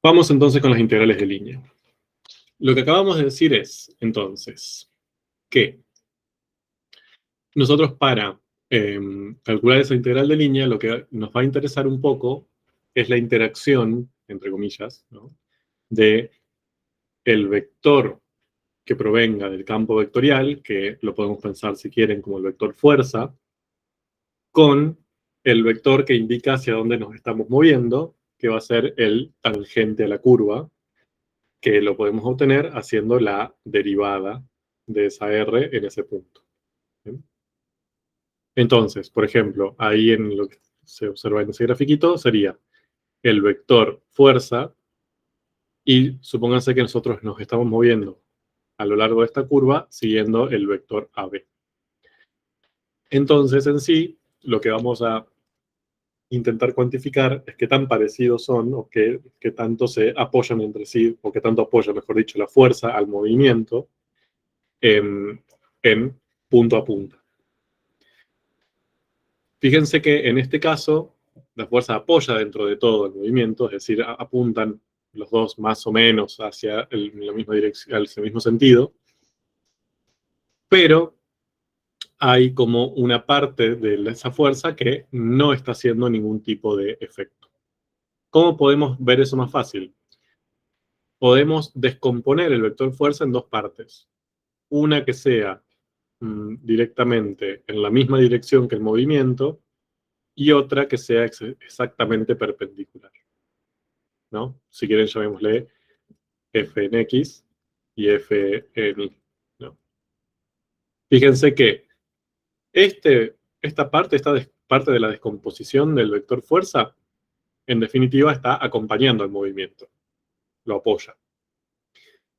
Vamos entonces con las integrales de línea. Lo que acabamos de decir es, entonces, que nosotros para calcular esa integral de línea, lo que nos va a interesar un poco es la interacción, entre comillas, ¿no?, de el vector que provenga del campo vectorial, que lo podemos pensar si quieren como el vector fuerza, con el vector que indica hacia dónde nos estamos moviendo, que va a ser el tangente a la curva, que lo podemos obtener haciendo la derivada de esa R en ese punto. ¿Bien? Entonces, por ejemplo, ahí en lo que se observa en ese grafiquito sería el vector fuerza, y supónganse que nosotros nos estamos moviendo a lo largo de esta curva siguiendo el vector AB. Entonces, en sí, lo que vamos a intentar cuantificar es qué tan parecidos son, o qué tanto se apoyan entre sí, o qué tanto apoya, mejor dicho, la fuerza al movimiento en punto a punta. Fíjense que en este caso, la fuerza apoya dentro de todo el movimiento, es decir, apuntan los dos más o menos hacia la misma dirección, hacia el mismo sentido, pero hay como una parte de esa fuerza que no está haciendo ningún tipo de efecto. ¿Cómo podemos ver eso más fácil? Podemos descomponer el vector fuerza en dos partes. Una que sea directamente en la misma dirección que el movimiento, y otra que sea exactamente perpendicular, ¿no? Si quieren, llamémosle f en x y f en y, ¿no? Fíjense que esta parte de la descomposición del vector fuerza, en definitiva, está acompañando al movimiento, lo apoya.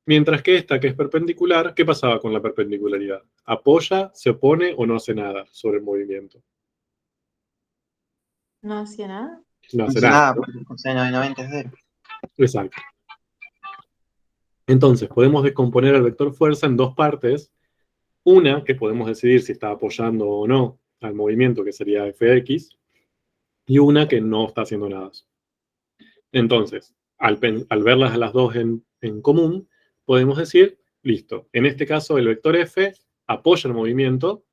Mientras que esta, que es perpendicular, ¿qué pasaba con la perpendicularidad? ¿Apoya, se opone o no hace nada sobre el movimiento? ¿No hacía nada? No No hace hace nada, nada, ¿no? porque el coseno de 90 es 0. Exacto. Entonces, podemos descomponer el vector fuerza en dos partes. Una, que podemos decidir si está apoyando o no al movimiento, que sería fx, y una que no está haciendo nada. Entonces, al verlas a las dos en común, podemos decir, listo, en este caso el vector f apoya el movimiento,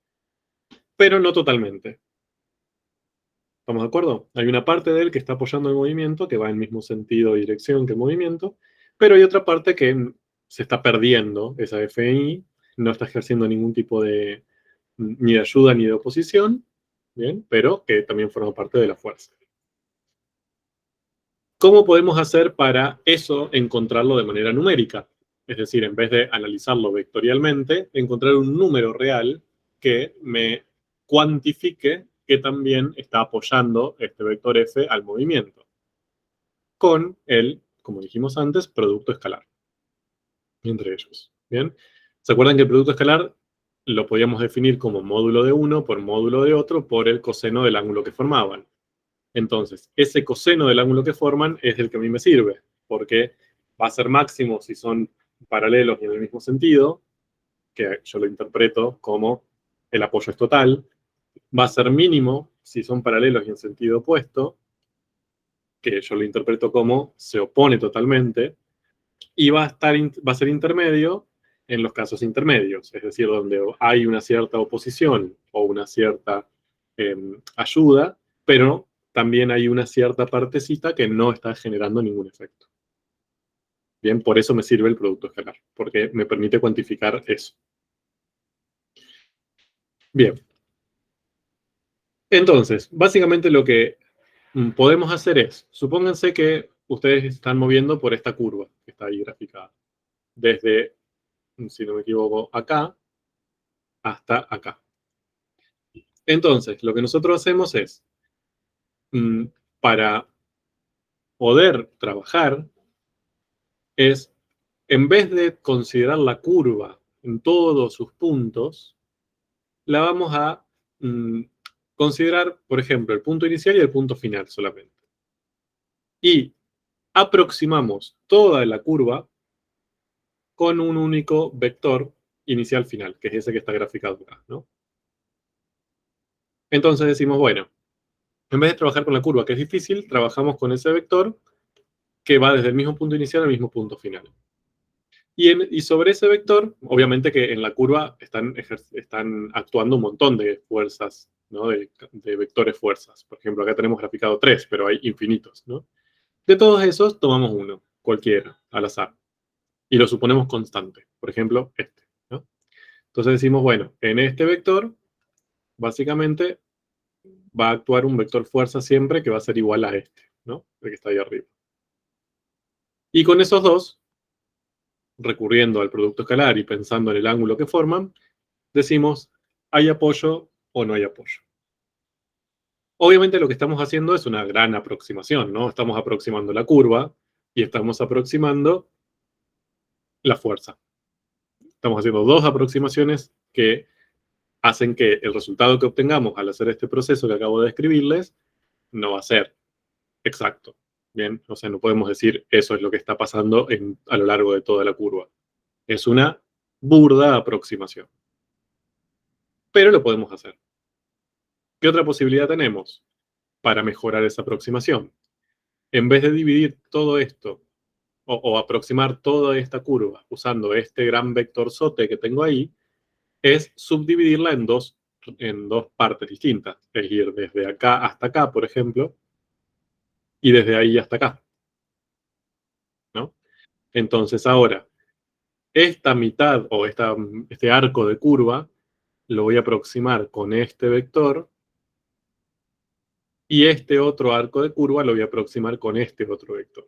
pero no totalmente. ¿Estamos de acuerdo? Hay una parte de él que está apoyando el movimiento, que va en el mismo sentido y dirección que el movimiento, pero hay otra parte que se está perdiendo, esa FI, no está ejerciendo ningún tipo de ni de ayuda ni de oposición, ¿bien? Pero que también forma parte de la fuerza. ¿Cómo podemos hacer para eso encontrarlo de manera numérica? Es decir, en vez de analizarlo vectorialmente, encontrar un número real que me cuantifique que también está apoyando este vector f al movimiento, con el, como dijimos antes, producto escalar entre ellos. ¿Bien? ¿Se acuerdan que el producto escalar lo podíamos definir como módulo de uno por módulo de otro por el coseno del ángulo que formaban? Entonces, ese coseno del ángulo que forman es el que a mí me sirve, porque va a ser máximo si son paralelos y en el mismo sentido, que yo lo interpreto como el apoyo es total. Va a ser mínimo si son paralelos y en sentido opuesto, que yo lo interpreto como se opone totalmente. Y va a ser intermedio en los casos intermedios, es decir, donde hay una cierta oposición o una cierta ayuda, pero también hay una cierta partecita que no está generando ningún efecto. Bien, por eso me sirve el producto escalar, porque me permite cuantificar eso. Bien. Entonces, básicamente lo que podemos hacer es, supónganse que ustedes están moviendo por esta curva que está ahí graficada, desde, si no me equivoco, acá hasta acá. Entonces, lo que nosotros hacemos es, para poder trabajar, es, en vez de considerar la curva en todos sus puntos, la vamos a considerar, por ejemplo, el punto inicial y el punto final solamente. Y aproximamos toda la curva con un único vector inicial-final, que es ese que está graficado acá, ¿no? Entonces decimos, bueno, en vez de trabajar con la curva, que es difícil, trabajamos con ese vector que va desde el mismo punto inicial al mismo punto final. Y sobre ese vector, obviamente que en la curva están actuando un montón de fuerzas, ¿no? De vectores fuerzas. Por ejemplo, acá tenemos graficado 3, pero hay infinitos, ¿no? De todos esos, tomamos uno, cualquiera, al azar, y lo suponemos constante. Por ejemplo, este, ¿no? Entonces decimos, bueno, en este vector, básicamente, va a actuar un vector fuerza siempre que va a ser igual a este, ¿no? El que está ahí arriba. Y con esos dos, recurriendo al producto escalar y pensando en el ángulo que forman, decimos, ¿hay apoyo o no hay apoyo? Obviamente lo que estamos haciendo es una gran aproximación, ¿no? Estamos aproximando la curva y estamos aproximando la fuerza. Estamos haciendo dos aproximaciones que hacen que el resultado que obtengamos al hacer este proceso que acabo de describirles no va a ser exacto. Bien, o sea, no podemos decir eso es lo que está pasando a lo largo de toda la curva. Es una burda aproximación. Pero lo podemos hacer. ¿Qué otra posibilidad tenemos para mejorar esa aproximación? En vez de dividir todo esto o aproximar toda esta curva usando este gran vector sote que tengo ahí, es subdividirla en dos partes distintas. Es ir desde acá hasta acá, por ejemplo, y desde ahí hasta acá, ¿no? Entonces ahora, esta mitad o este arco de curva lo voy a aproximar con este vector y este otro arco de curva lo voy a aproximar con este otro vector,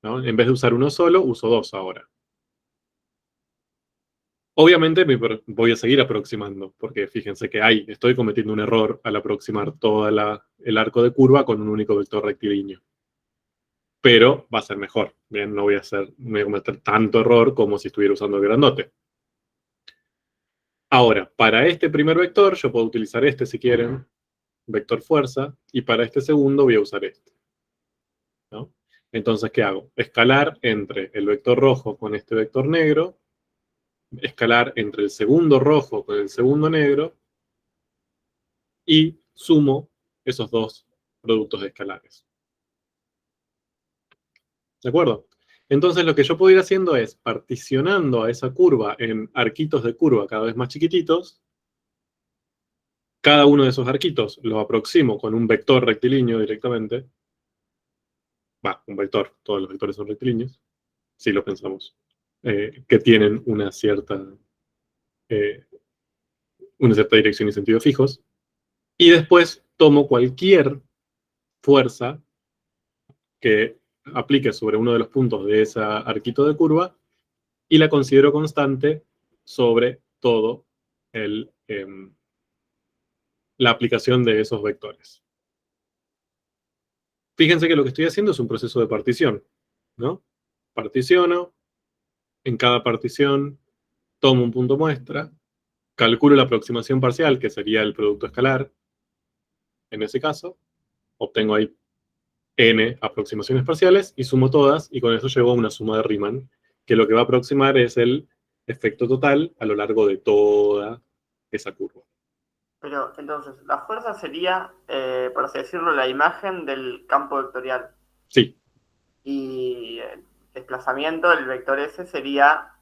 ¿no? En vez de usar uno solo, uso dos ahora. Obviamente voy a seguir aproximando, porque fíjense que estoy cometiendo un error al aproximar todo el arco de curva con un único vector rectilíneo. Pero va a ser mejor. Bien, no voy a cometer tanto error como si estuviera usando el grandote. Ahora, para este primer vector, yo puedo utilizar este si quieren, vector fuerza, y para este segundo voy a usar este, ¿no? Entonces, ¿qué hago? Escalar entre el vector rojo con este vector negro, escalar entre el segundo rojo con el segundo negro, y sumo esos dos productos escalares. ¿De acuerdo? Entonces lo que yo puedo ir haciendo es particionando a esa curva en arquitos de curva cada vez más chiquititos. Cada uno de esos arquitos lo aproximo con un vector rectilíneo directamente. Un vector, todos los vectores son rectilíneos, si lo pensamos, que tienen eh, una cierta dirección y sentido fijos. Y después tomo cualquier fuerza que aplique sobre uno de los puntos de ese arquito de curva y la considero constante sobre todo la aplicación de esos vectores. Fíjense que lo que estoy haciendo es un proceso de partición, ¿no? Particiono, en cada partición tomo un punto muestra, calculo la aproximación parcial, que sería el producto escalar, en ese caso, obtengo ahí n aproximaciones parciales y sumo todas, y con eso llego a una suma de Riemann, que lo que va a aproximar es el efecto total a lo largo de toda esa curva. Pero entonces, la fuerza sería, por así decirlo, la imagen del campo vectorial. Sí. Y el desplazamiento, el vector S, sería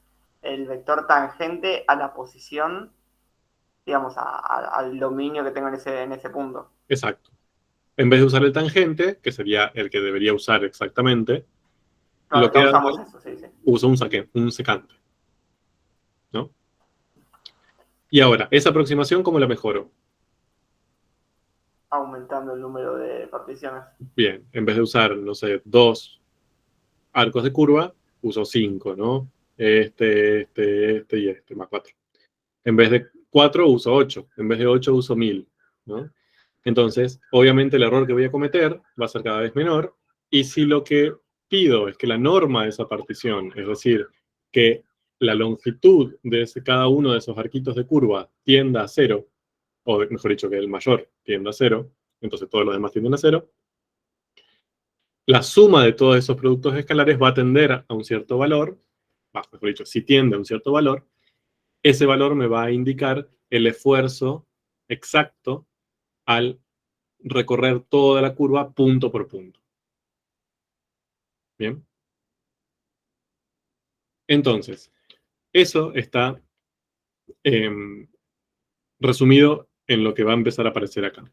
el vector tangente a la posición, digamos, al dominio que tengo en ese punto. Exacto. En vez de usar el tangente, que sería el que debería usar exactamente, Claro, lo acá que hago usamos es eso, sí, sí. uso un secante, ¿no? Y ahora, esa aproximación, ¿cómo la mejoro? Aumentando el número de particiones. Bien, en vez de usar, no sé, dos arcos de curva, uso cinco, ¿no? Este y este, más cuatro. En vez de cuatro, uso ocho. En vez de ocho, uso 1000, ¿no? Entonces, obviamente el error que voy a cometer va a ser cada vez menor. Y si lo que pido es que la norma de esa partición, es decir, que la longitud de cada uno de esos arquitos de curva tienda a cero, o mejor dicho, que el mayor tienda a cero, entonces todos los demás tienden a cero, la suma de todos esos productos escalares va a tender a un cierto valor, mejor dicho, si tiende a un cierto valor, ese valor me va a indicar el esfuerzo exacto al recorrer toda la curva punto por punto. Bien. Entonces, eso está resumido en lo que va a empezar a aparecer acá.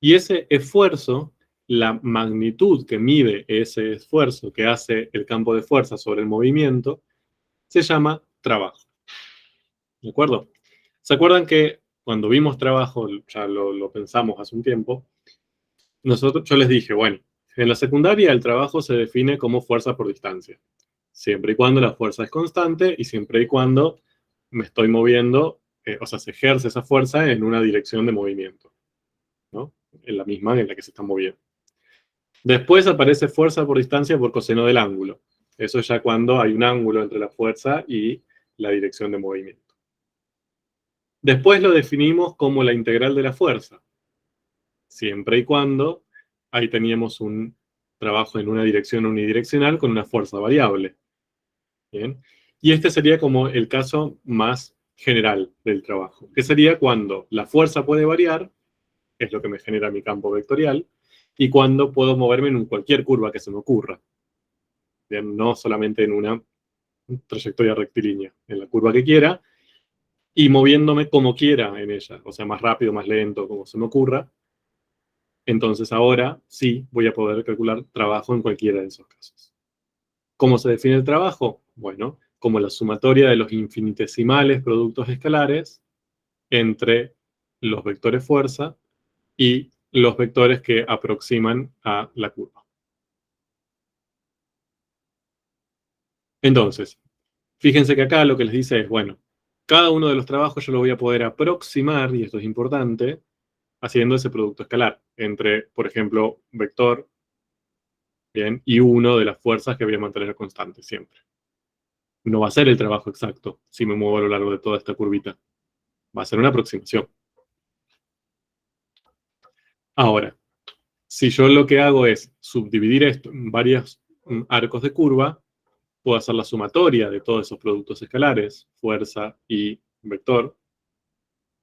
Y ese esfuerzo, la magnitud que mide ese esfuerzo que hace el campo de fuerza sobre el movimiento, se llama trabajo. ¿De acuerdo? ¿Se acuerdan que cuando vimos trabajo, ya lo pensamos hace un tiempo, yo les dije, bueno, en la secundaria el trabajo se define como fuerza por distancia, siempre y cuando la fuerza es constante y siempre y cuando me estoy moviendo, o sea, se ejerce esa fuerza en una dirección de movimiento, ¿no? En la misma en la que se está moviendo. Después aparece fuerza por distancia por coseno del ángulo. Eso es ya cuando hay un ángulo entre la fuerza y la dirección de movimiento. Después lo definimos como la integral de la fuerza, siempre y cuando ahí teníamos un trabajo en una dirección unidireccional con una fuerza variable. ¿Bien? Y este sería como el caso más general del trabajo, que sería cuando la fuerza puede variar, que es lo que me genera mi campo vectorial, y cuando puedo moverme en cualquier curva que se me ocurra. Bien, no solamente en una trayectoria rectilínea, en la curva que quiera, y moviéndome como quiera en ella, o sea, más rápido, más lento, como se me ocurra. Entonces ahora sí voy a poder calcular trabajo en cualquiera de esos casos. ¿Cómo se define el trabajo? Bueno, como la sumatoria de los infinitesimales productos escalares entre los vectores fuerza y los vectores que aproximan a la curva. Entonces, fíjense que acá lo que les dice es, bueno, cada uno de los trabajos yo lo voy a poder aproximar, y esto es importante, haciendo ese producto escalar entre, por ejemplo, vector, bien, y uno de las fuerzas que voy a mantener constante siempre. No va a ser el trabajo exacto si me muevo a lo largo de toda esta curvita. Va a ser una aproximación. Ahora, si yo lo que hago es subdividir esto en varios arcos de curva, puedo hacer la sumatoria de todos esos productos escalares, fuerza y vector,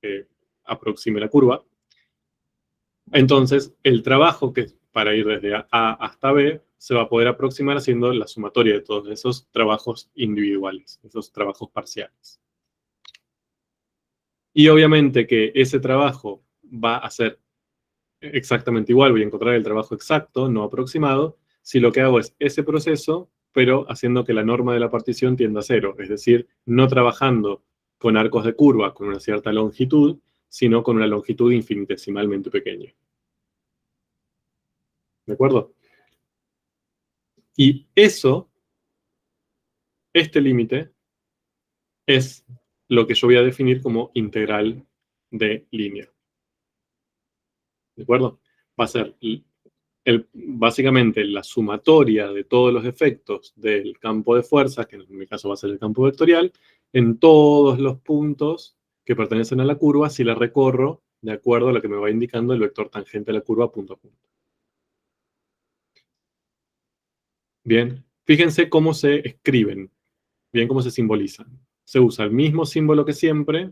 que aproxime la curva. Entonces, el trabajo que para ir desde A hasta B se va a poder aproximar haciendo la sumatoria de todos esos trabajos individuales, esos trabajos parciales. Y obviamente que ese trabajo va a ser exactamente igual, voy a encontrar el trabajo exacto, no aproximado, si lo que hago es ese proceso, pero haciendo que la norma de la partición tienda a cero, es decir, no trabajando con arcos de curva con una cierta longitud, sino con una longitud infinitesimalmente pequeña. ¿De acuerdo? Y eso, este límite, es lo que yo voy a definir como integral de línea. ¿De acuerdo? Va a ser básicamente la sumatoria de todos los efectos del campo de fuerza, que en mi caso va a ser el campo vectorial, en todos los puntos que pertenecen a la curva si la recorro de acuerdo a lo que me va indicando el vector tangente a la curva punto a punto. Bien, fíjense cómo se escriben, bien cómo se simbolizan. Se usa el mismo símbolo que siempre,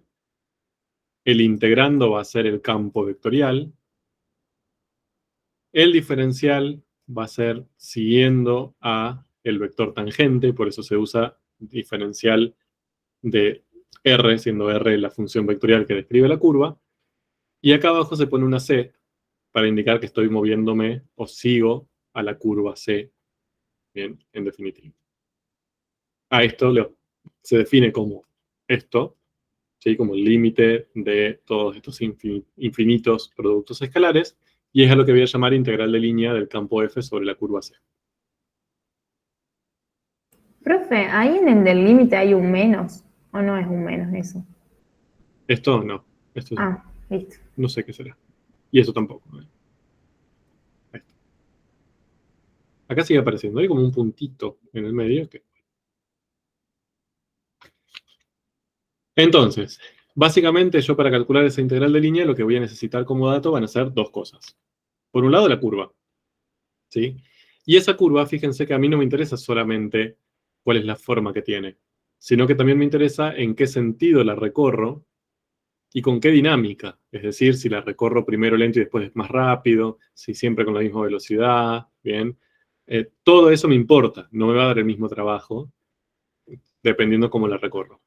el integrando va a ser el campo vectorial, el diferencial va a ser siguiendo a el vector tangente, por eso se usa diferencial de R, siendo R la función vectorial que describe la curva, y acá abajo se pone una C para indicar que estoy moviéndome o sigo a la curva C, bien, en definitiva. A esto se define como esto, ¿sí? Como el límite de todos estos infinitos productos escalares, y es a lo que voy a llamar integral de línea del campo F sobre la curva C. Profe, ahí en el del límite hay un menos, ¿o no es un menos eso? Esto no. Esto listo. No sé qué será. Y eso tampoco. Ahí está. Acá sigue apareciendo. Hay como un puntito en el medio. Entonces, básicamente yo para calcular esa integral de línea lo que voy a necesitar como dato van a ser dos cosas. Por un lado, la curva. ¿Sí? Y esa curva, fíjense que a mí no me interesa solamente cuál es la forma que tiene, sino que también me interesa en qué sentido la recorro y con qué dinámica. Es decir, si la recorro primero lento y después más rápido, si siempre con la misma velocidad, ¿bien? Todo eso me importa, no me va a dar el mismo trabajo dependiendo cómo la recorro.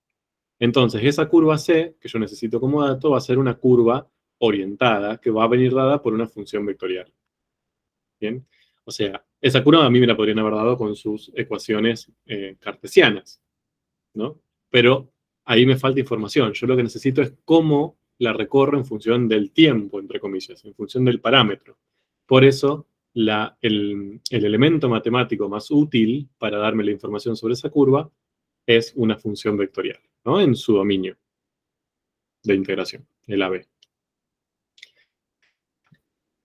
Entonces, esa curva C, que yo necesito como dato, va a ser una curva orientada que va a venir dada por una función vectorial. ¿Bien? O sea, esa curva a mí me la podrían haber dado con sus ecuaciones cartesianas, ¿no? Pero ahí me falta información. Yo lo que necesito es cómo la recorro en función del tiempo, entre comillas, en función del parámetro. Por eso, el elemento matemático más útil para darme la información sobre esa curva es una función vectorial, ¿no? En su dominio de integración, el AB.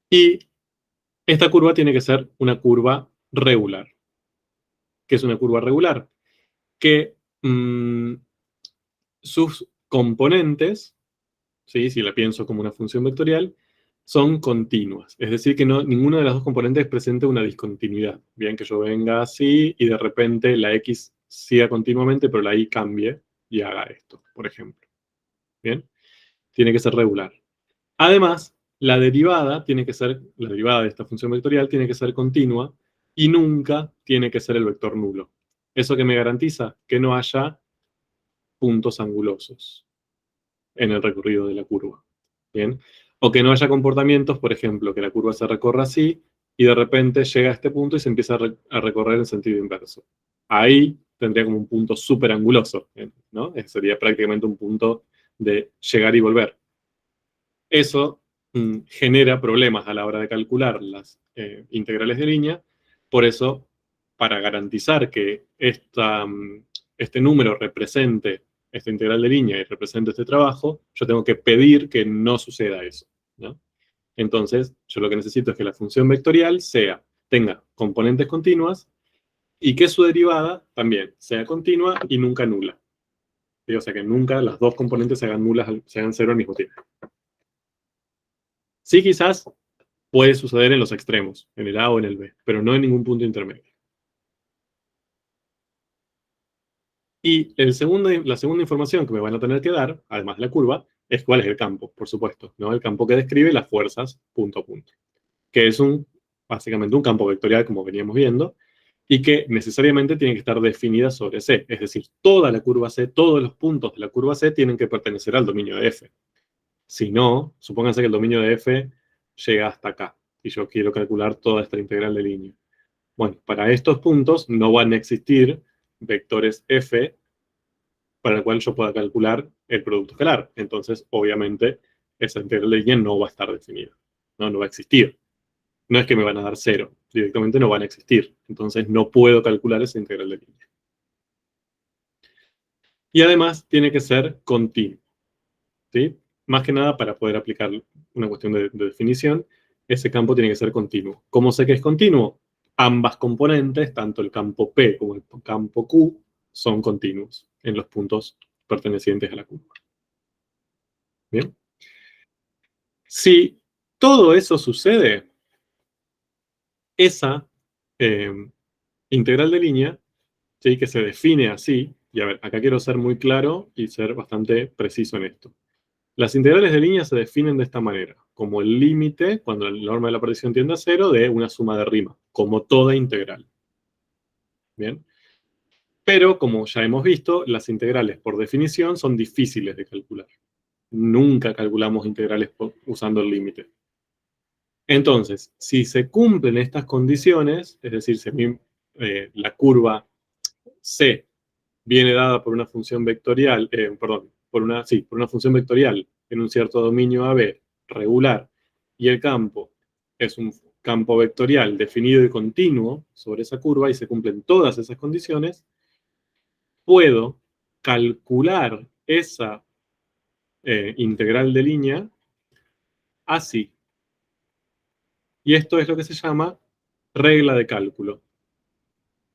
Y esta curva tiene que ser una curva regular. ¿Qué es una curva regular? Que sus componentes, ¿sí? Si la pienso como una función vectorial, son continuas. Es decir, que ninguna de las dos componentes presente una discontinuidad. Bien, que yo venga así y de repente la X siga continuamente, pero la Y cambie y haga esto, por ejemplo. Bien, tiene que ser regular. Además, la derivada de esta función vectorial tiene que ser continua y nunca tiene que ser el vector nulo. ¿Eso que me garantiza? Que no haya puntos angulosos en el recorrido de la curva. ¿Bien? O que no haya comportamientos, por ejemplo, que la curva se recorra así y de repente llega a este punto y se empieza a recorrer en sentido inverso. Ahí tendría como un punto súper anguloso, ¿no? Sería prácticamente un punto de llegar y volver. Eso genera problemas a la hora de calcular las integrales de línea. Por eso, para garantizar que este número represente esta integral de línea y represente este trabajo, yo tengo que pedir que no suceda eso, ¿no? Entonces, yo lo que necesito es que la función vectorial tenga componentes continuas y que su derivada también sea continua y nunca nula. ¿Sí? O sea, que nunca las dos componentes se hagan cero al mismo tiempo. Sí, quizás puede suceder en los extremos, en el A o en el B, pero no en ningún punto intermedio. Y la segunda información que me van a tener que dar, además de la curva, es cuál es el campo, por supuesto, ¿no? El campo que describe las fuerzas punto a punto, que es básicamente un campo vectorial, como veníamos viendo, y que necesariamente tiene que estar definida sobre C. Es decir, toda la curva C, todos los puntos de la curva C tienen que pertenecer al dominio de F. Si no, supónganse que el dominio de F llega hasta acá, y yo quiero calcular toda esta integral de línea. Bueno, para estos puntos no van a existir vectores F para el cual yo pueda calcular el producto escalar. Entonces, obviamente, esa integral de línea no va a estar definida. No va a existir. No es que me van a dar cero. Directamente no van a existir. Entonces, no puedo calcular esa integral de línea. Y además, tiene que ser continuo. ¿Sí? Más que nada, para poder aplicar una cuestión de definición, ese campo tiene que ser continuo. ¿Cómo sé que es continuo? Ambas componentes, tanto el campo P como el campo Q, son continuos en los puntos pertenecientes a la curva. ¿Bien? Si todo eso sucede, esa integral de línea, ¿sí? Que se define así, y a ver, acá quiero ser muy claro y ser bastante preciso en esto. Las integrales de línea se definen de esta manera, como el límite, cuando la norma de la partición tiende a cero, de una suma de rima, como toda integral. ¿Bien? Pero, como ya hemos visto, las integrales, por definición, son difíciles de calcular. Nunca calculamos integrales usando el límite. Entonces, si se cumplen estas condiciones, es decir, si la curva C viene dada por una función vectorial, por una función vectorial en un cierto dominio AB regular, y el campo es un campo vectorial definido y continuo sobre esa curva y se cumplen todas esas condiciones, puedo calcular esa integral de línea así. Y esto es lo que se llama regla de cálculo.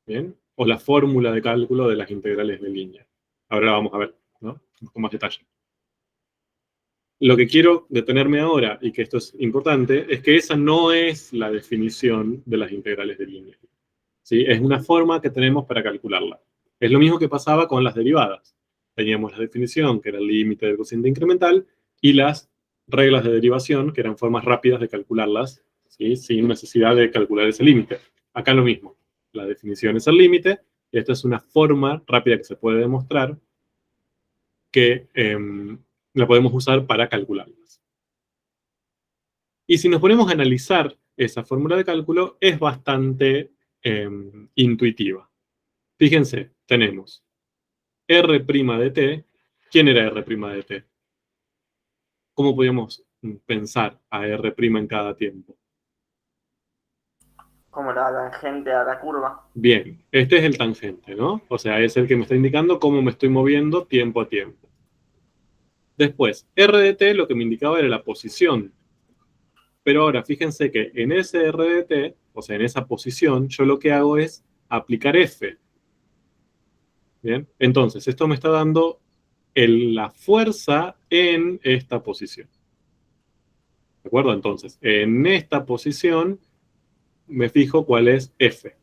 ¿Bien? O la fórmula de cálculo de las integrales de línea. Ahora vamos a ver, ¿no? Con más detalle. Lo que quiero detenerme ahora, y que esto es importante, es que esa no es la definición de las integrales de línea. ¿Sí? Es una forma que tenemos para calcularla. Es lo mismo que pasaba con las derivadas. Teníamos la definición, que era el límite del cociente incremental, y las reglas de derivación, que eran formas rápidas de calcularlas, ¿sí? Sin necesidad de calcular ese límite. Acá lo mismo. La definición es el límite, y esta es una forma rápida que se puede demostrar que la podemos usar para calcularlas. Y si nos ponemos a analizar esa fórmula de cálculo, es bastante intuitiva. Fíjense, tenemos R' de t. ¿Quién era R' de t? ¿Cómo podríamos pensar a R' en cada tiempo? Como la tangente a la curva. Bien, este es el tangente, ¿no? O sea, es el que me está indicando cómo me estoy moviendo tiempo a tiempo. Después, R de t lo que me indicaba era la posición. Pero ahora, fíjense que en ese R de t, o sea, en esa posición, yo lo que hago es aplicar F. Bien, entonces, esto me está dando la fuerza en esta posición. ¿De acuerdo? Entonces, en esta posición me fijo cuál es F.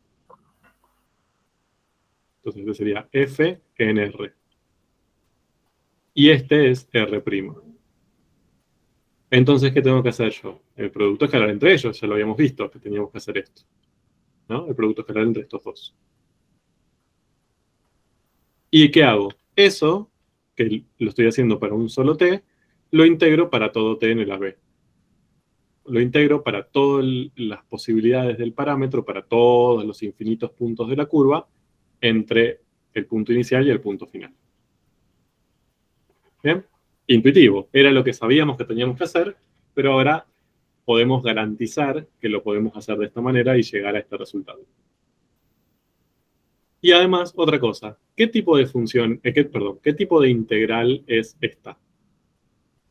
Entonces, este sería F en R. Y este es R'. Entonces, ¿qué tengo que hacer yo? El producto escalar entre ellos, ya lo habíamos visto, que teníamos que hacer esto, ¿no? El producto escalar entre estos dos. ¿Y qué hago? Eso, que lo estoy haciendo para un solo t, lo integro para todo t en el AB. Lo integro para todas las posibilidades del parámetro, para todos los infinitos puntos de la curva, entre el punto inicial y el punto final. ¿Bien? Intuitivo. Era lo que sabíamos que teníamos que hacer, pero ahora podemos garantizar que lo podemos hacer de esta manera y llegar a este resultado. Y además, otra cosa, ¿qué tipo de función, qué tipo de integral es esta?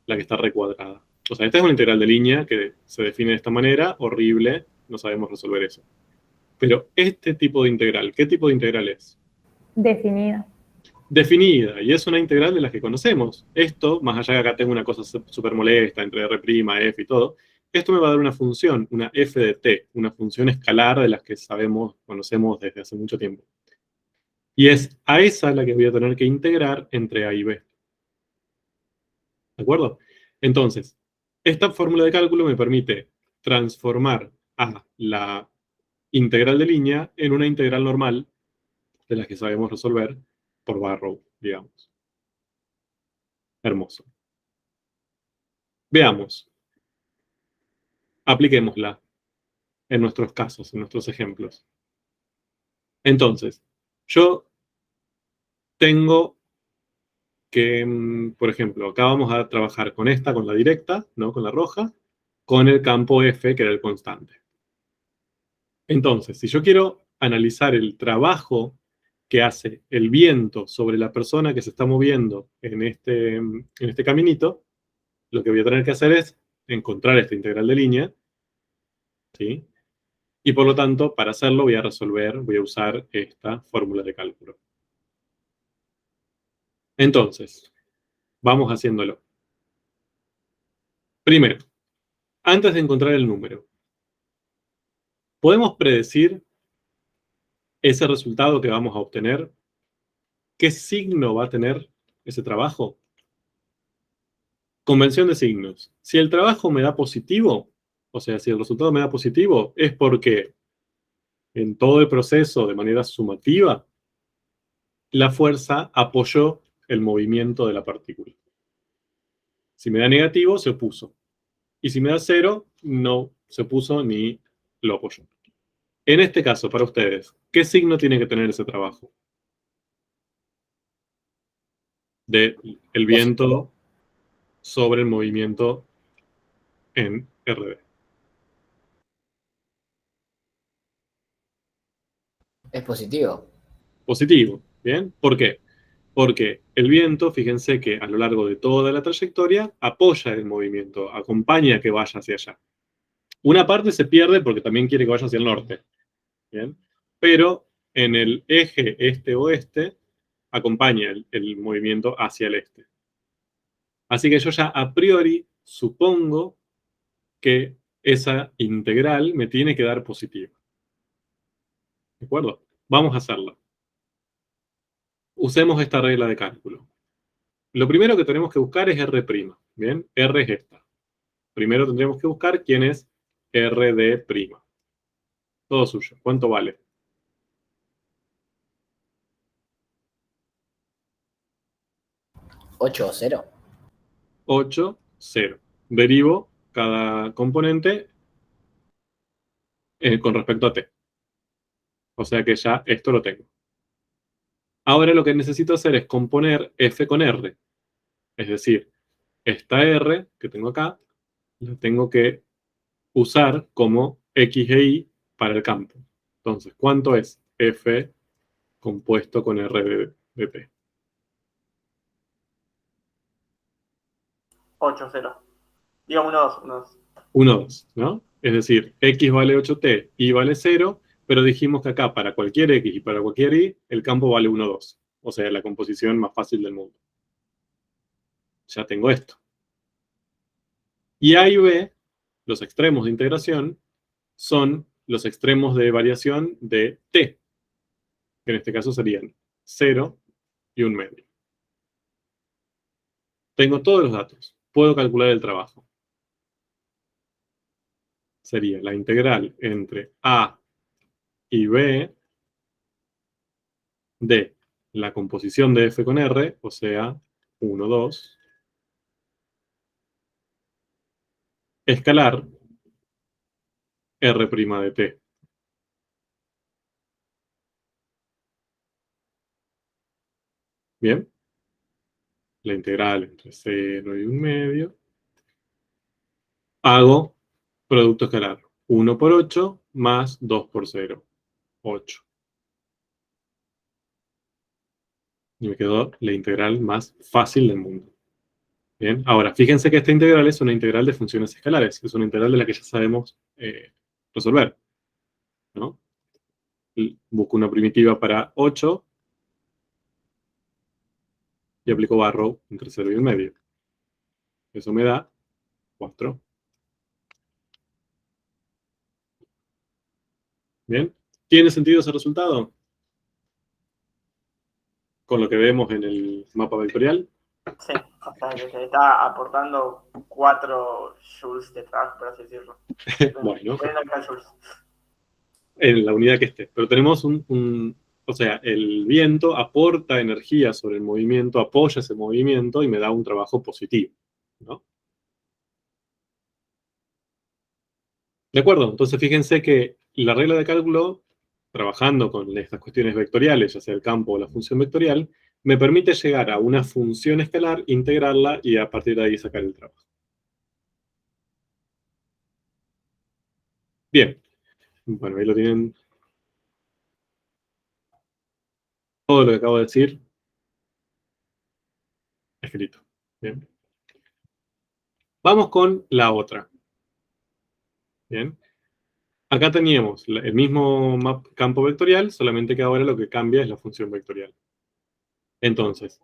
La que está recuadrada. O sea, esta es una integral de línea que se define de esta manera, horrible, no sabemos resolver eso. Pero este tipo de integral, ¿qué tipo de integral es? Definida. Definida, y es una integral de las que conocemos. Esto, más allá de que acá tengo una cosa súper molesta entre R', F y todo, esto me va a dar una función, una f de t, una función escalar de las que conocemos desde hace mucho tiempo. Y es a esa la que voy a tener que integrar entre A y B. ¿De acuerdo? Entonces, esta fórmula de cálculo me permite transformar a la integral de línea en una integral normal de las que sabemos resolver por Barrow, digamos. Hermoso. Veamos. Apliquémosla en nuestros casos, en nuestros ejemplos. Entonces, yo tengo que, por ejemplo, acá vamos a trabajar con esta, con la directa, ¿no? Con la roja, con el campo F, que era el constante. Entonces, si yo quiero analizar el trabajo que hace el viento sobre la persona que se está moviendo en este caminito, lo que voy a tener que hacer es encontrar esta integral de línea, ¿sí? Y por lo tanto, para hacerlo voy a usar esta fórmula de cálculo. Entonces, vamos haciéndolo. Primero, antes de encontrar el número, ¿podemos predecir ese resultado que vamos a obtener? ¿Qué signo va a tener ese trabajo? Convención de signos. Si el trabajo me da positivo, o sea, si el resultado me da positivo, es porque en todo el proceso, de manera sumativa, la fuerza apoyó el movimiento de la partícula. Si me da negativo, se opuso. Y si me da 0, no se opuso ni lo apoyó. En este caso, para ustedes, ¿qué signo tiene que tener ese trabajo? De el viento sobre el movimiento en RD. Es positivo. Positivo, ¿bien? ¿Por qué? Porque el viento, fíjense que a lo largo de toda la trayectoria, apoya el movimiento, acompaña que vaya hacia allá. Una parte se pierde porque también quiere que vaya hacia el norte, ¿bien? Pero en el eje este-oeste, acompaña el movimiento hacia el este. Así que yo ya a priori supongo que esa integral me tiene que dar positiva. ¿De acuerdo? Vamos a hacerla. Usemos esta regla de cálculo. Lo primero que tenemos que buscar es R'. ¿Bien? R es esta. Primero tendríamos que buscar quién es RD'. Todo suyo. ¿Cuánto vale? ¿8 o 0? 8, 0. Derivo cada componente con respecto a t. O sea que ya esto lo tengo. Ahora lo que necesito hacer es componer f con r. Es decir, esta r que tengo acá, la tengo que usar como x e y para el campo. Entonces, ¿cuánto es f compuesto con r de t? 8, 0. Digo 1, 2, 1, 2. 1, 2, ¿no? Es decir, x vale 8t, y vale 0, pero dijimos que acá para cualquier x y para cualquier y, el campo vale 1, 2. O sea, la composición más fácil del mundo. Ya tengo esto. Y A y B, los extremos de integración, son los extremos de variación de t, que en este caso serían 0 y 1 medio. Tengo todos los datos. Puedo calcular el trabajo. Sería la integral entre A y B de la composición de f con r, o sea, 1, 2, escalar r' de t. ¿Bien? La integral entre 0 y 1 medio. Hago producto escalar. 1 por 8 más 2 por 0. 8. Y me quedó la integral más fácil del mundo. Bien, ahora, fíjense que esta integral es una integral de funciones escalares. Es una integral de la que ya sabemos resolver, ¿no? Busco una primitiva para 8 y aplico barrow entre 0 y 1 medio. Eso me da 4. ¿Bien? ¿Tiene sentido ese resultado? Con lo que vemos en el mapa vectorial. Sí, o sea que se está aportando 4 joules de trabajo, por así decirlo. Bueno, Ven acá joules. en la unidad que esté. Pero tenemos o sea, el viento aporta energía sobre el movimiento, apoya ese movimiento y me da un trabajo positivo, ¿no? ¿De acuerdo? Entonces fíjense que la regla de cálculo, trabajando con estas cuestiones vectoriales, ya sea el campo o la función vectorial, me permite llegar a una función escalar, integrarla y a partir de ahí sacar el trabajo. Bien. Bueno, ahí lo tienen. Todo lo que acabo de decir escrito. Bien. Vamos con la otra. Bien. Acá teníamos el mismo campo vectorial, solamente que ahora lo que cambia es la función vectorial. Entonces,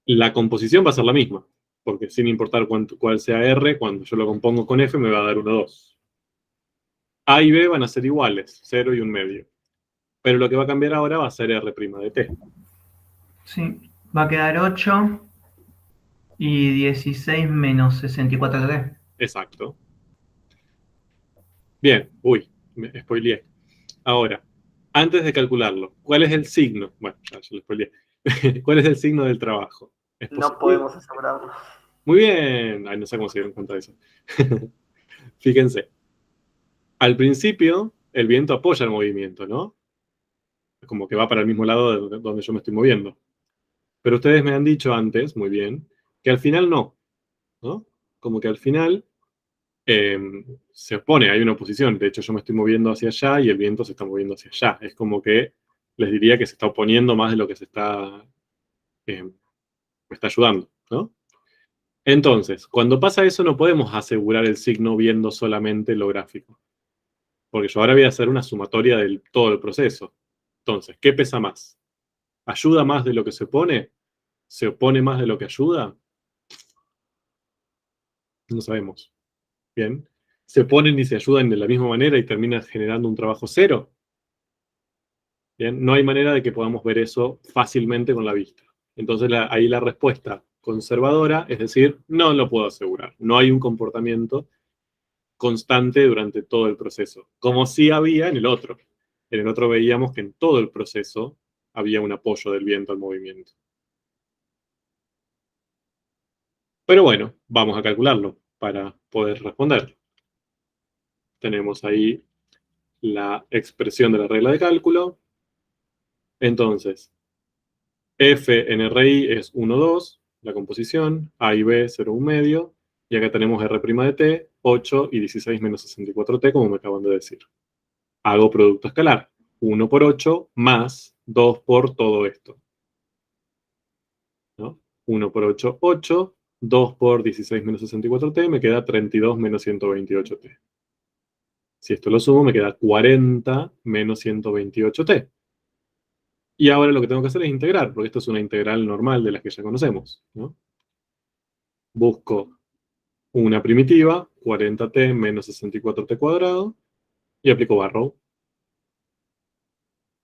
la composición va a ser la misma, porque sin importar cuál sea R, cuando yo lo compongo con F me va a dar 1, 2. A y B van a ser iguales, 0 y 1 medio. Pero lo que va a cambiar ahora va a ser R' de T. Sí, va a quedar 8 y 16 menos 64D. Exacto. Bien, uy, me spoileé. Ahora, antes de calcularlo, ¿cuál es el signo? Bueno, ya lo spoileé. ¿Cuál es el signo del trabajo? ¿Es No positivo? podemos asegurarlo. Muy bien. Ay, no sé cómo se dieron cuenta de eso. Fíjense. Al principio, el viento apoya el movimiento, ¿no? Es como que va para el mismo lado de donde yo me estoy moviendo. Pero ustedes me han dicho antes, muy bien, que al final no, ¿no? Como que al final se opone, hay una oposición. De hecho, yo me estoy moviendo hacia allá y el viento se está moviendo hacia allá. Es como que les diría que se está oponiendo más de lo que me está ayudando, ¿no? Entonces, cuando pasa eso, no podemos asegurar el signo viendo solamente lo gráfico. Porque yo ahora voy a hacer una sumatoria de todo el proceso. Entonces, ¿qué pesa más? ¿Ayuda más de lo que se opone? ¿Se opone más de lo que ayuda? No sabemos. Bien. ¿Se oponen y se ayudan de la misma manera y terminan generando un trabajo cero? Bien. No hay manera de que podamos ver eso fácilmente con la vista. Entonces, ahí la respuesta conservadora es decir, no lo puedo asegurar. No hay un comportamiento constante durante todo el proceso, como sí había en el otro. En el otro veíamos que en todo el proceso había un apoyo del viento al movimiento. Pero bueno, vamos a calcularlo para poder responder. Tenemos ahí la expresión de la regla de cálculo. Entonces, F en RI es 1, 2, la composición, A y B 0, 1 medio, y acá tenemos R' de T, 8 y 16 menos 64T, como me acaban de decir. Hago producto escalar, 1 por 8 más 2 por todo esto. ¿No? 1 por 8, 8, 2 por 16 menos 64T, me queda 32 menos 128T. Si esto lo sumo, me queda 40 menos 128T. Y ahora lo que tengo que hacer es integrar, porque esto es una integral normal de las que ya conocemos, ¿no? Busco una primitiva, 40T menos 64T cuadrado, y aplico barrow.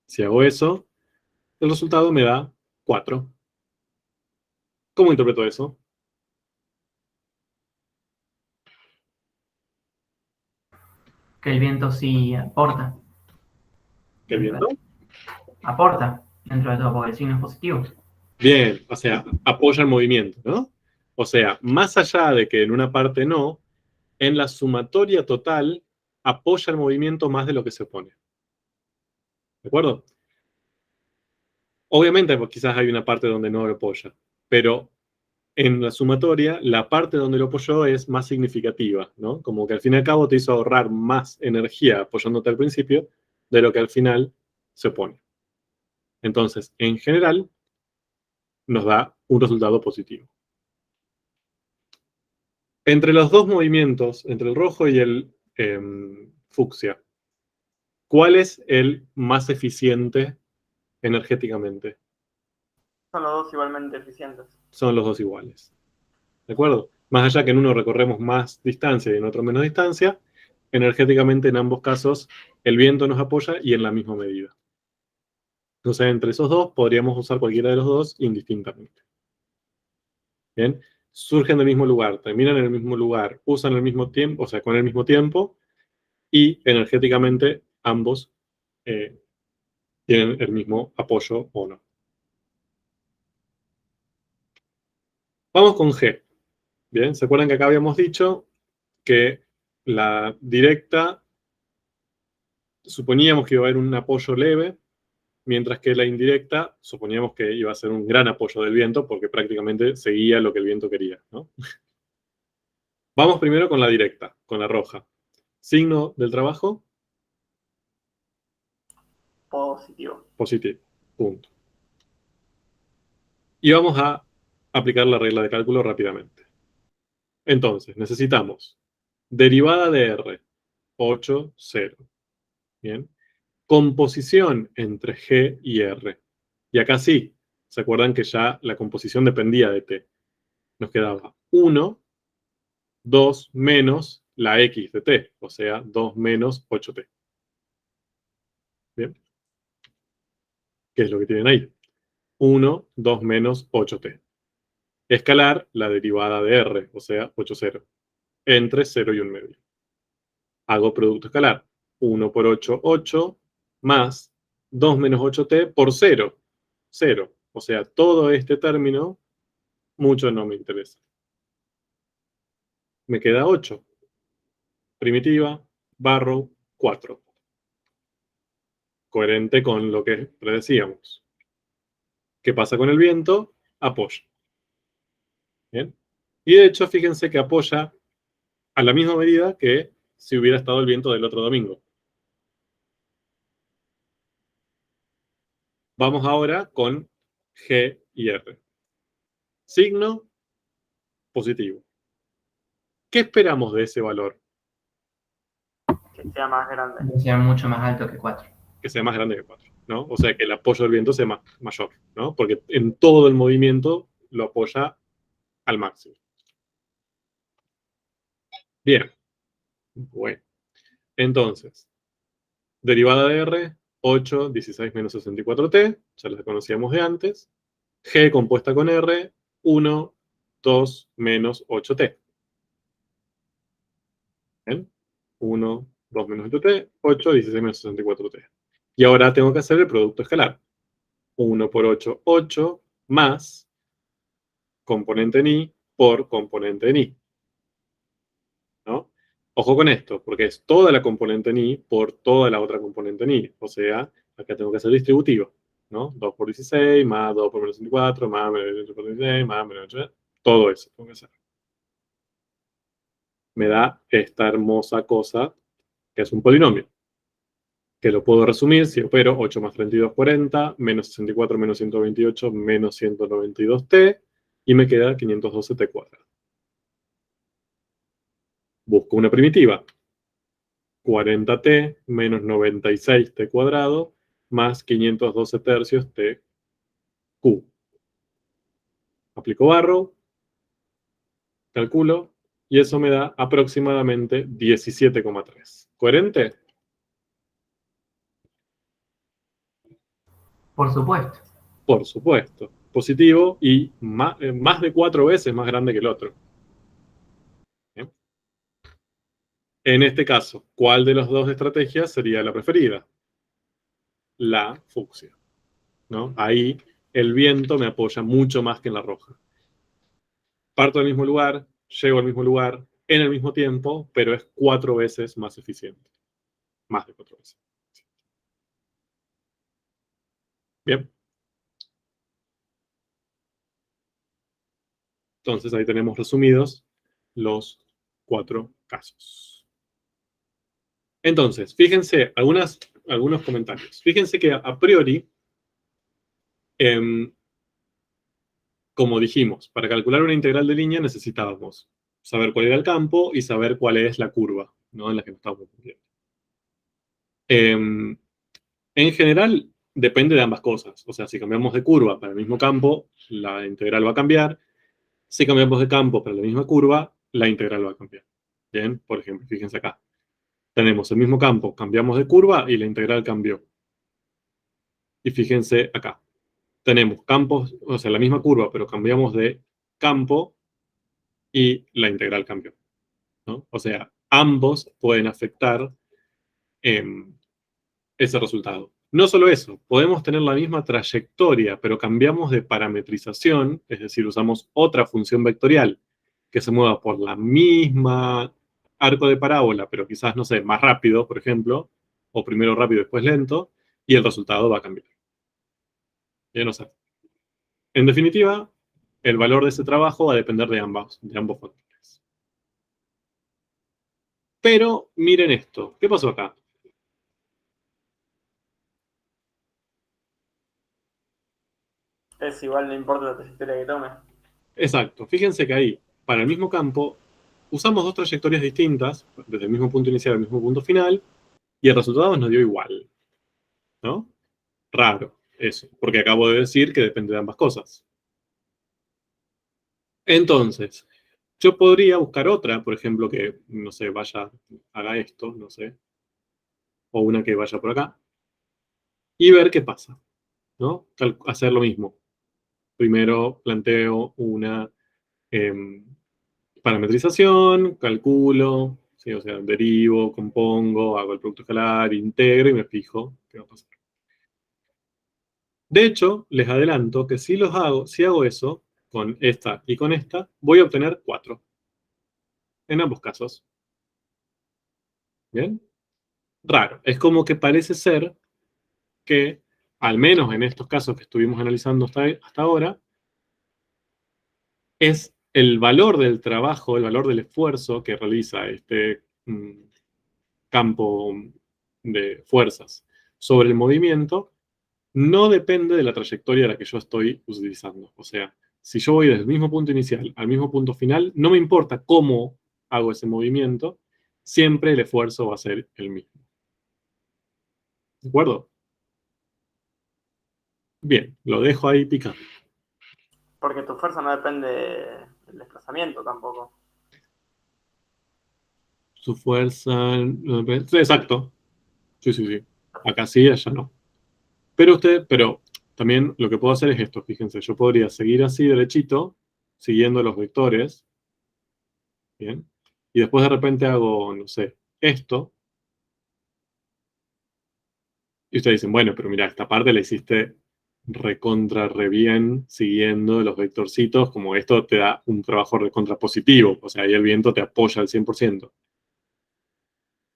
Si hago eso, el resultado me da 4. ¿Cómo interpreto eso? Que el viento sí aporta. ¿Qué viento? Aporta dentro de todo, porque el signo es positivo. Bien, o sea, apoya el movimiento, ¿no? O sea, más allá de que en una parte no, en la sumatoria total apoya el movimiento más de lo que se opone. ¿De acuerdo? Obviamente, pues, quizás hay una parte donde no lo apoya, pero en la sumatoria, la parte donde lo apoyó es más significativa, ¿no? Como que al fin y al cabo te hizo ahorrar más energía apoyándote al principio de lo que al final se opone. Entonces, en general, nos da un resultado positivo. Entre los dos movimientos, entre el rojo y el fucsia, ¿cuál es el más eficiente energéticamente? Son los dos igualmente eficientes. Son los dos iguales. ¿De acuerdo? Más allá que en uno recorremos más distancia y en otro menos distancia, energéticamente en ambos casos el viento nos apoya y en la misma medida. Entonces, entre esos dos podríamos usar cualquiera de los dos indistintamente. Bien, surgen del mismo lugar, terminan en el mismo lugar, usan el mismo tiempo, o sea, con el mismo tiempo, y energéticamente ambos tienen el mismo apoyo o no. Vamos con G. Bien, ¿se acuerdan que acá habíamos dicho que la directa suponíamos que iba a haber un apoyo leve, mientras que la indirecta suponíamos que iba a ser un gran apoyo del viento porque prácticamente seguía lo que el viento quería, ¿no? Vamos primero con la directa, con la roja. Signo del trabajo, Positivo. positivo. Punto. Y vamos a aplicar la regla de cálculo rápidamente. Entonces, necesitamos derivada de R, 8, 0. Bien. Composición entre G y R. Y acá sí, ¿se acuerdan que ya la composición dependía de T? Nos quedaba 1, 2 menos la X de T, o sea, 2 menos 8T. Bien. ¿Qué es lo que tienen ahí? 1, 2 menos 8T. Escalar la derivada de R, o sea, 8, 0, entre 0 y 1 medio. Hago producto escalar. 1 por 8, 8, más 2 menos 8T por 0, 0. O sea, todo este término, mucho no me interesa. Me queda 8. Primitiva, barrow, 4. Coherente con lo que predecíamos. ¿Qué pasa con el viento? Apoya. ¿Bien? Y de hecho, fíjense que apoya a la misma medida que si hubiera estado el viento del otro domingo. Vamos ahora con G y R. Signo positivo. ¿Qué esperamos de ese valor? Que sea más grande. Que sea mucho más alto que 4. Que sea más grande que 4, ¿no? O sea, que el apoyo del viento sea mayor, ¿no? Porque en todo el movimiento lo apoya al máximo. Bien. Bueno. Entonces, derivada de R, 8, 16 menos 64T, ya las conocíamos de antes. G compuesta con R, 1, 2 menos 8T. ¿Bien? 1, 2 menos 7t, 8, 16 menos 64t. Y ahora tengo que hacer el producto escalar. 1 por 8, 8, más componente en i por componente en i. ¿No? Ojo con esto, porque es toda la componente en i por toda la otra componente en i. O sea, acá tengo que hacer distributivo, ¿no? 2 por 16, más 2 por menos 64, más menos 18 por 16, más menos 8, todo eso tengo que hacer. Me da esta hermosa cosa, que es un polinomio, que lo puedo resumir si opero 8 más 32, 40, menos 64 menos 128, menos 192t, y me queda 512t cuadrado. Busco una primitiva. 40t menos 96t cuadrado más 512 tercios t q. Aplico barro, calculo, y eso me da aproximadamente 17,3. ¿Coherente? Por supuesto. Por supuesto. Positivo y más de 4 veces más grande que el otro. ¿Bien? En este caso, ¿cuál de las dos estrategias sería la preferida? La fucsia, ¿no? Ahí el viento me apoya mucho más que en la roja. Parto del mismo lugar, llego al mismo lugar, en el mismo tiempo, pero es 4 veces más eficiente. Más de 4 veces. Bien. Entonces ahí tenemos resumidos los 4 casos. Entonces, fíjense, algunos comentarios. Fíjense que a priori, como dijimos, para calcular una integral de línea necesitábamos saber cuál era el campo y saber cuál es la curva, ¿no? En la que nos estamos moviendo. En general, depende de ambas cosas. O sea, si cambiamos de curva para el mismo campo, la integral va a cambiar. Si cambiamos de campo para la misma curva, la integral va a cambiar. Bien, por ejemplo, fíjense acá. Tenemos el mismo campo, cambiamos de curva y la integral cambió. Y fíjense acá. Tenemos campos, o sea, la misma curva, pero cambiamos de campo y la integral cambió, ¿no? O sea, ambos pueden afectar ese resultado. No solo eso, podemos tener la misma trayectoria, pero cambiamos de parametrización, es decir, usamos otra función vectorial que se mueva por la misma arco de parábola, pero quizás, no sé, más rápido, por ejemplo, o primero rápido y después lento, y el resultado va a cambiar. Ya no sé. En definitiva, el valor de ese trabajo va a depender de ambos factores. Pero miren esto, ¿qué pasó acá? Es igual, no importa la trayectoria que tome. Exacto, fíjense que ahí, para el mismo campo, usamos dos trayectorias distintas, desde el mismo punto inicial al mismo punto final, y el resultado nos dio igual, ¿no? Raro, eso, porque acabo de decir que depende de ambas cosas. Entonces, yo podría buscar otra, por ejemplo, que, no sé, haga esto, no sé, o una que vaya por acá, y ver qué pasa, ¿no? Hacer lo mismo. Primero planteo una parametrización, calculo, ¿sí? O sea, derivo, compongo, hago el producto escalar, integro y me fijo qué va a pasar. De hecho, les adelanto que si hago eso, con esta y con esta, voy a obtener 4. En ambos casos. ¿Bien? Raro. Es como que parece ser que, al menos en estos casos que estuvimos analizando hasta ahora, es el valor del trabajo, el valor del esfuerzo que realiza este campo de fuerzas sobre el movimiento, no depende de la trayectoria a la que yo estoy utilizando. O sea, si yo voy desde el mismo punto inicial al mismo punto final, no me importa cómo hago ese movimiento, siempre el esfuerzo va a ser el mismo. ¿De acuerdo? Bien, lo dejo ahí picando. Porque tu fuerza no depende del desplazamiento tampoco. Su fuerza... Exacto. Sí, sí, sí. Acá sí, allá no. Pero también lo que puedo hacer es esto, fíjense, yo podría seguir así derechito, siguiendo los vectores, ¿bien? Y después de repente hago, no sé, esto. Y ustedes dicen, bueno, pero mira, esta parte la hiciste recontra re bien, siguiendo los vectorcitos, como esto te da un trabajo recontra positivo, o sea, ahí el viento te apoya al 100%.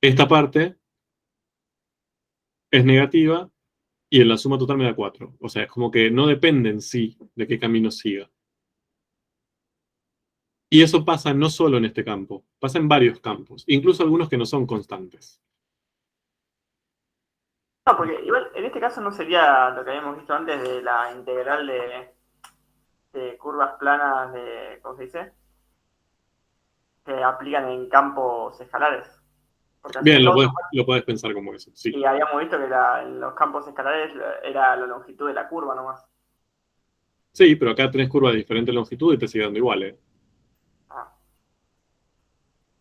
Esta parte es negativa y en la suma total me da 4. O sea, es como que no depende en sí de qué camino siga. Y eso pasa no solo en este campo, pasa en varios campos, incluso algunos que no son constantes. No, porque igual en este caso no sería lo que habíamos visto antes de la integral de curvas planas de, ¿cómo se dice? Que aplican en campos escalares. Porque al fin y Bien, al cabo, lo puedes pensar como eso, sí. y habíamos visto que en los campos escalares era la longitud de la curva nomás. Sí, pero acá tenés curvas de diferente longitud y te sigue dando igual, ¿eh? Ah,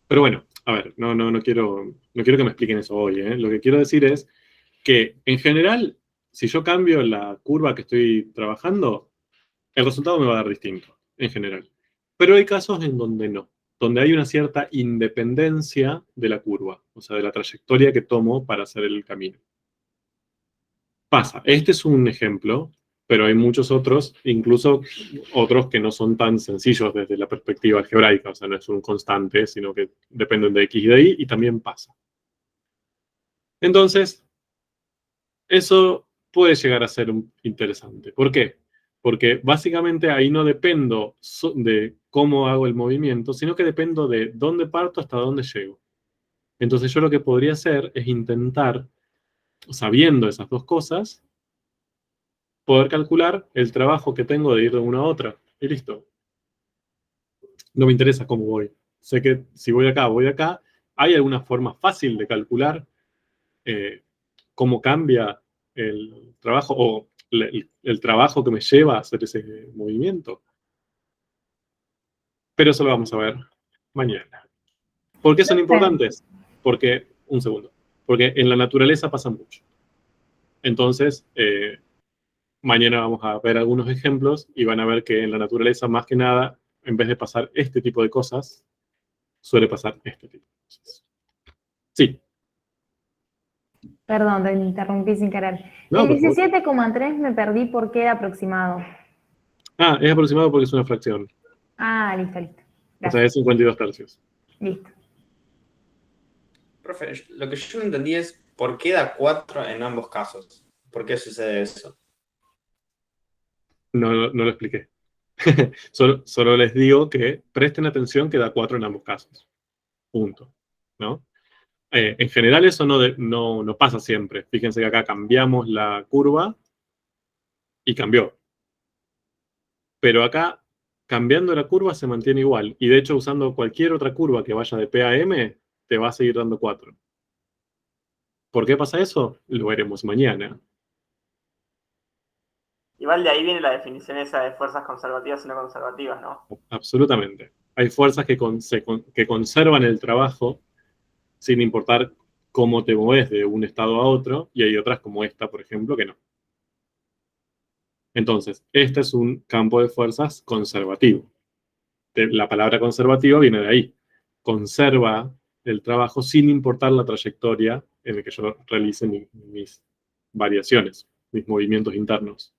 Pero bueno, a ver, no quiero que me expliquen eso hoy, ¿eh? Lo que quiero decir es que, en general, si yo cambio la curva que estoy trabajando, el resultado me va a dar distinto, en general. Pero hay casos en donde no, donde hay una cierta independencia de la curva, o sea, de la trayectoria que tomo para hacer el camino. Pasa, este es un ejemplo, pero hay muchos otros, incluso otros que no son tan sencillos desde la perspectiva algebraica, o sea, no es un constante, sino que dependen de X y de Y, y también pasa. Entonces, eso puede llegar a ser interesante. ¿Por qué? Porque básicamente ahí no dependo de cómo hago el movimiento, sino que dependo de dónde parto hasta dónde llego. Entonces yo lo que podría hacer es intentar, sabiendo esas dos cosas, poder calcular el trabajo que tengo de ir de una a otra. Y listo. No me interesa cómo voy. Sé que si voy acá, voy acá. ¿Hay alguna forma fácil de calcular eh, cómo cambia el trabajo o el trabajo que me lleva a hacer ese movimiento? Pero eso lo vamos a ver mañana. ¿Por qué son importantes? Porque, un segundo, porque en la naturaleza pasa mucho. Entonces, mañana vamos a ver algunos ejemplos y van a ver que en la naturaleza, más que nada, en vez de pasar este tipo de cosas, suele pasar este tipo de cosas. Sí. Perdón, te interrumpí sin querer. No, El por favor. 17,3 me perdí porque era aproximado. Ah, es aproximado porque es una fracción. Ah, listo, listo. O sea, Gracias. es 52 tercios. Listo. Profe, lo que yo no entendí es por qué da 4 en ambos casos. ¿Por qué sucede eso? No lo expliqué. Solo les digo que presten atención que da 4 en ambos casos. Punto. ¿No? En general eso no pasa siempre. Fíjense que acá cambiamos la curva y cambió. Pero acá, cambiando la curva, se mantiene igual. Y de hecho, usando cualquier otra curva que vaya de P a M, te va a seguir dando 4. ¿Por qué pasa eso? Lo veremos mañana. igual de ahí viene la definición esa de fuerzas conservativas y no conservativas, ¿no? Absolutamente. Hay fuerzas que conservan el trabajo sin importar cómo te mueves de un estado a otro, y hay otras como esta, por ejemplo, que no. Entonces, este es un campo de fuerzas conservativo. La palabra conservativo viene de ahí. Conserva el trabajo sin importar la trayectoria en la que yo realice mis variaciones, mis movimientos internos.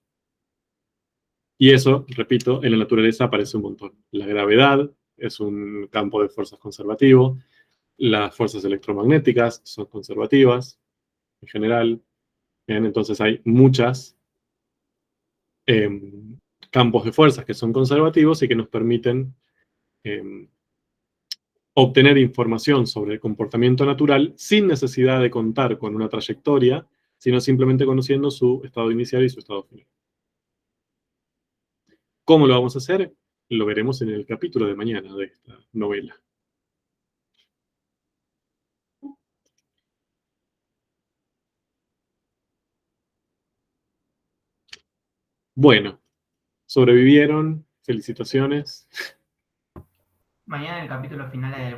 Y eso, repito, en la naturaleza aparece un montón. La gravedad es un campo de fuerzas conservativo. Las fuerzas electromagnéticas son conservativas, en general. Bien, entonces hay muchas campos de fuerzas que son conservativos y que nos permiten obtener información sobre el comportamiento natural sin necesidad de contar con una trayectoria, sino simplemente conociendo su estado inicial y su estado final. ¿Cómo lo vamos a hacer? Lo veremos en el capítulo de mañana de esta novela. Bueno, sobrevivieron, felicitaciones. Mañana el capítulo final de